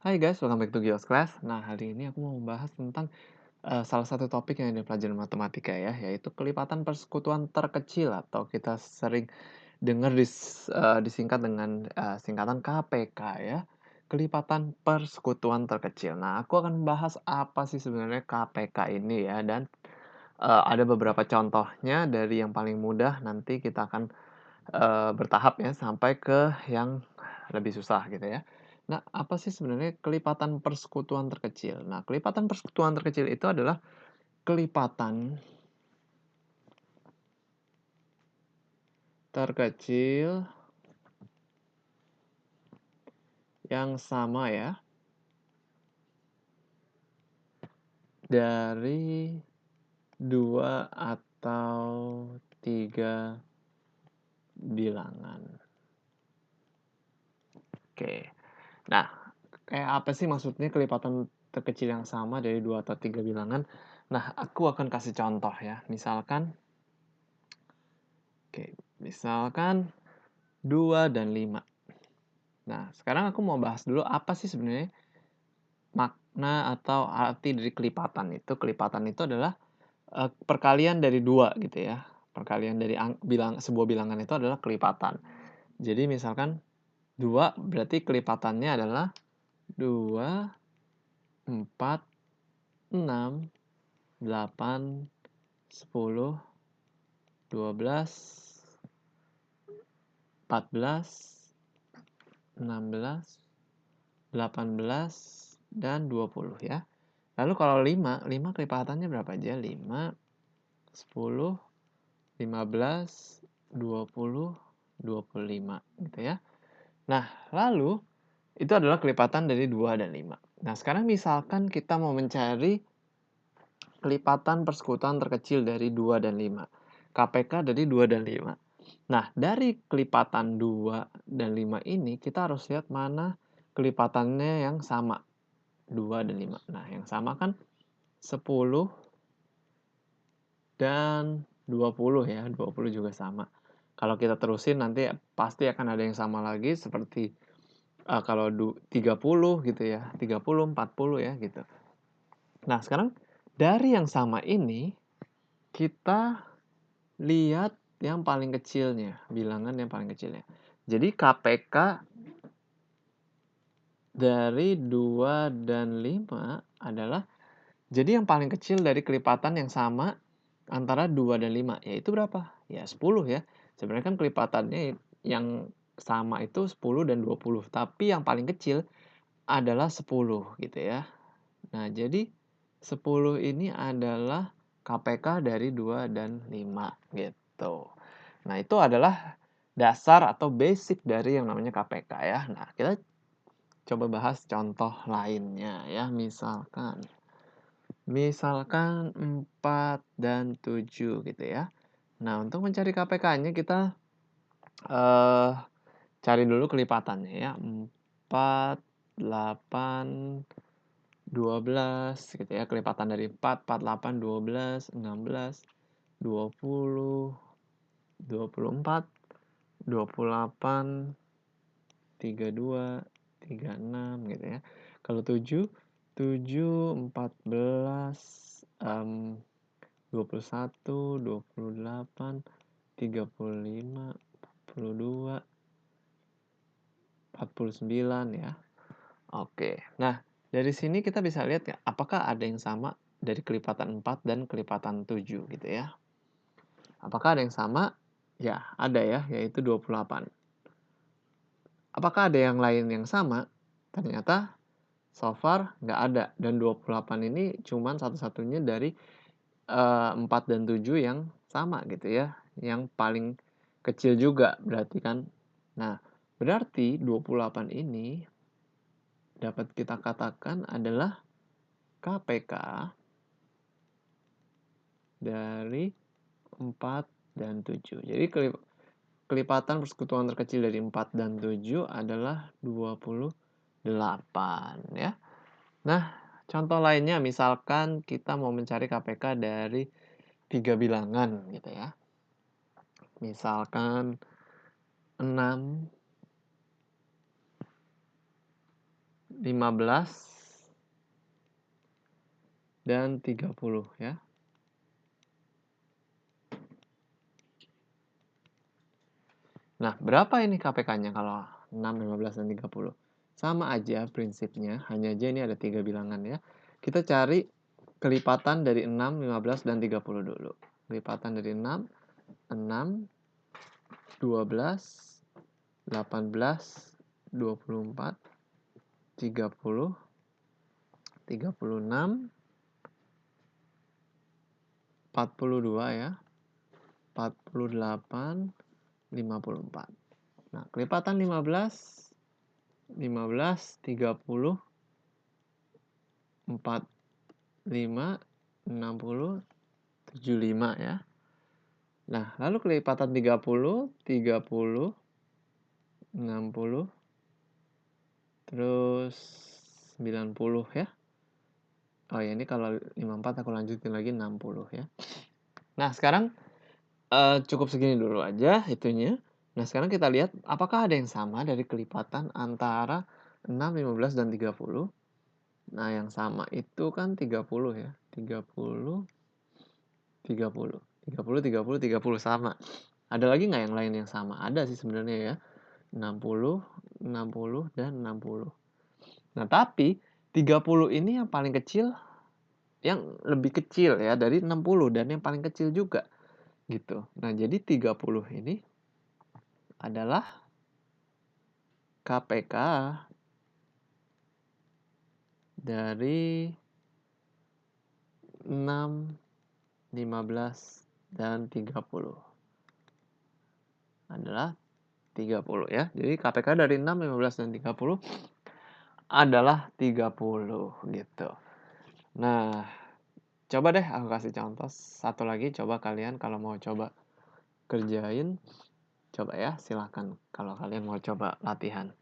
Hai guys, welcome back to Gios Class. Nah, hari ini aku mau membahas tentang salah satu topik yang ada di pelajaran matematika ya, yaitu kelipatan persekutuan terkecil atau kita sering dengar disingkat dengan singkatan KPK ya, kelipatan persekutuan terkecil. Nah, aku akan membahas apa sih sebenarnya KPK ini ya, dan ada beberapa contohnya dari yang paling mudah, nanti kita akan bertahap ya sampai ke yang lebih susah gitu ya. Nah, apa sih sebenarnya kelipatan persekutuan terkecil? Nah, kelipatan persekutuan terkecil itu adalah kelipatan terkecil yang sama ya dari dua atau tiga bilangan. Oke. Nah, kayak apa sih maksudnya kelipatan terkecil yang sama dari dua atau tiga bilangan? Nah, aku akan kasih contoh ya. Misalkan 2 dan 5. Nah, sekarang aku mau bahas dulu apa sih sebenarnya makna atau arti dari kelipatan itu. Kelipatan itu adalah perkalian dari 2 gitu ya. Perkalian dari sebuah bilangan itu adalah kelipatan. Jadi misalkan 2 berarti kelipatannya adalah 2, 4, 6, 8, 10, 12, 14, 16, 18, dan 20 ya. Lalu kalau 5 kelipatannya berapa aja? 5, 10, 15, 20, 25 gitu ya. Nah, lalu itu adalah kelipatan dari 2 dan 5. Nah, sekarang misalkan kita mau mencari kelipatan persekutuan terkecil dari 2 dan 5. KPK dari 2 dan 5. Nah, dari kelipatan 2 dan 5 ini kita harus lihat mana kelipatannya yang sama. 2 dan 5. Nah, yang sama kan 10 dan 20 ya, 20 juga sama. Kalau kita terusin nanti pasti akan ada yang sama lagi seperti kalau 30 gitu ya, 30, 40 ya gitu. Nah, sekarang dari yang sama ini kita lihat yang paling kecilnya, bilangan yang paling kecilnya. Jadi KPK dari 2 dan 5 adalah, jadi yang paling kecil dari kelipatan yang sama antara 2 dan 5, yaitu berapa? Ya 10 ya. Sebenarnya kan kelipatannya yang sama itu 10 dan 20, tapi yang paling kecil adalah 10 gitu ya. Nah, jadi 10 ini adalah KPK dari 2 dan 5 gitu. Nah, itu adalah dasar atau basic dari yang namanya KPK ya. Nah, kita coba bahas contoh lainnya ya. Misalkan 4 dan 7 gitu ya. Nah, untuk mencari KPK-nya kita eh, cari dulu kelipatannya ya. 4, 8, 12 gitu ya. Kelipatan dari 4, 48, 12, 16, 20, 24, 28, 32, 36 gitu ya. Kalau 7, 7, 14, 21, 28, 35, 42, 49 ya. Oke. Nah, dari sini kita bisa lihat ya, apakah ada yang sama dari kelipatan 4 dan kelipatan 7 gitu ya. Apakah ada yang sama? Ya, ada ya, yaitu 28. Apakah ada yang lain yang sama? Ternyata so far nggak ada. Dan 28 ini cuman satu-satunya dari 4 dan 7 yang sama gitu ya. Yang paling kecil juga berarti kan. Nah, berarti 28 ini dapat kita katakan adalah KPK dari 4 dan 7. Jadi kelipatan persekutuan terkecil dari 4 dan 7 adalah 28 ya. Nah, contoh lainnya misalkan kita mau mencari KPK dari 3 bilangan gitu ya. Misalkan 6 15 dan 30 ya. Nah, berapa ini KPK-nya kalau 6, 15, dan 30? Sama aja prinsipnya, hanya aja ini ada 3 bilangan ya. Kita cari kelipatan dari 6, 15, dan 30 dulu. Kelipatan dari 6, 12, 18, 24, 30, 36, 42 ya, 48, 54. Nah, kelipatan 15, 30, 45, 60, 75 ya. Nah, lalu kelipatan 30, 60, terus 90 ya. Oh ya, ini kalau 54 aku lanjutin lagi 60 ya. Nah, sekarang cukup segini dulu aja itunya. Nah, sekarang kita lihat apakah ada yang sama dari kelipatan antara 6, 15, dan 30. Nah, yang sama itu kan 30 ya. 30, 30. 30, 30, 30 sama. Ada lagi nggak yang lain yang sama? Ada sih sebenarnya ya. 60, 60, dan 60. Nah, tapi 30 ini yang paling kecil, yang lebih kecil ya dari 60 dan yang paling kecil juga gitu. Nah, jadi 30 ini adalah KPK dari 6, 15, dan 30. Adalah 30 ya. Jadi KPK dari 6, 15, dan 30 adalah 30 gitu. Nah, coba deh aku kasih contoh satu lagi. Coba kalian kalau mau coba kerjain, coba ya silahkan kalau kalian mau coba latihan.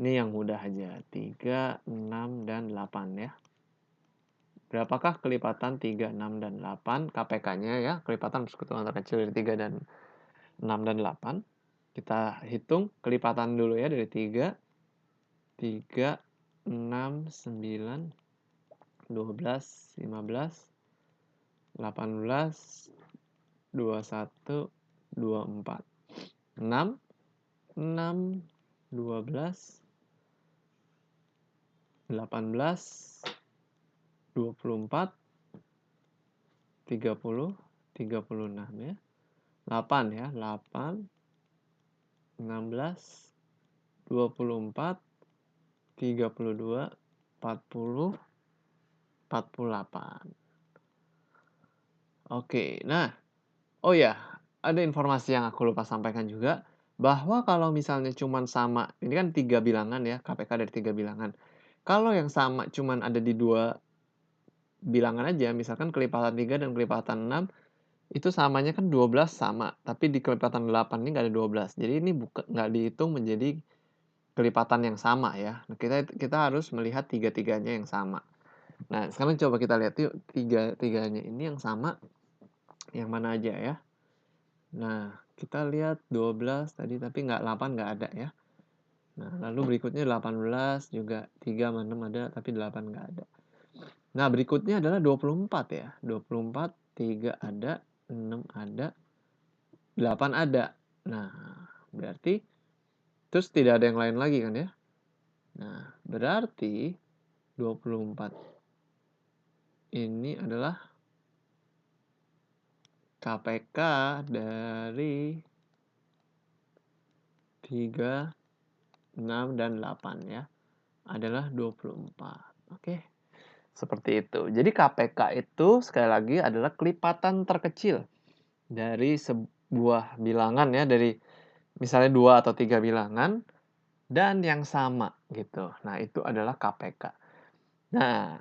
Ini yang mudah aja. 3, 6, dan 8 ya. Berapakah kelipatan 3, 6, dan 8? KPK-nya ya, kelipatan persekutuan terkecil dari 3 dan 6 dan 8. Kita hitung kelipatan dulu ya dari 3, 6, 9, 12, 15, 18, 21, 24. 6, 6, 12, 18, 24, 30, 36 ya. 8 ya, 8, 16, 24, 32, 40, 48. Oke, nah, oh ya, ada informasi yang aku lupa sampaikan juga, bahwa kalau misalnya cuman sama, ini kan 3 bilangan ya, KPK dari 3 bilangan. Kalau yang sama cuman ada di 2 bilangan aja, misalkan kelipatan 3 dan kelipatan 6, itu samanya kan 12 sama, tapi di kelipatan 8 ini nggak ada 12. Jadi ini nggak dihitung menjadi kelipatan yang sama ya. Nah, kita harus melihat tiga-tiganya yang sama. Nah, sekarang coba kita lihat yuk tiga-tiganya ini yang sama yang mana aja ya. Nah, kita lihat 12 tadi tapi 8 nggak ada ya. Nah, lalu berikutnya 18 juga 3 sama 6 ada tapi 8 nggak ada. Nah, berikutnya adalah 24 ya. 24, 3 ada, 6 ada, 8 ada. Nah, berarti terus tidak ada yang lain lagi kan ya. Nah, berarti 24 ini adalah KPK dari 3, 6, dan 8 ya. Adalah 24. Oke. Seperti itu. Jadi KPK itu sekali lagi adalah kelipatan terkecil dari sebuah bilangan ya, dari misalnya 2 atau 3 bilangan dan yang sama gitu. Nah, itu adalah KPK. Nah,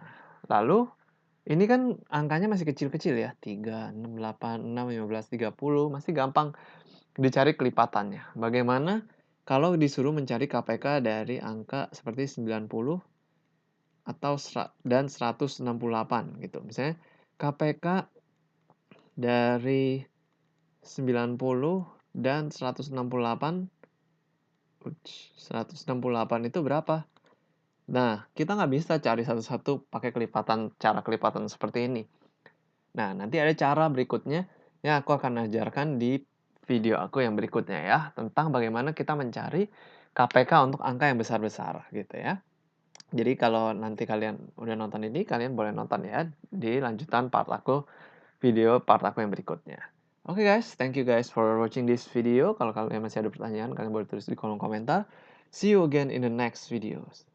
lalu ini kan angkanya masih kecil-kecil ya. 3, 6, 8, 6, 15, 30. Masih gampang dicari kelipatannya. Bagaimana kalau disuruh mencari KPK dari angka seperti 90 atau dan 168 gitu. Misalnya KPK dari 90 dan 168 itu berapa? Nah, kita nggak bisa cari satu-satu pakai cara kelipatan seperti ini. Nah, nanti ada cara berikutnya yang aku akan ajarkan di video aku yang berikutnya ya, tentang bagaimana kita mencari KPK untuk angka yang besar-besar gitu ya. Jadi kalau nanti kalian udah nonton ini, kalian boleh nonton ya di lanjutan video part aku yang berikutnya. Oke guys, thank you guys for watching this video. Kalau kalian masih ada pertanyaan, kalian boleh tulis di kolom komentar. See you again in the next videos.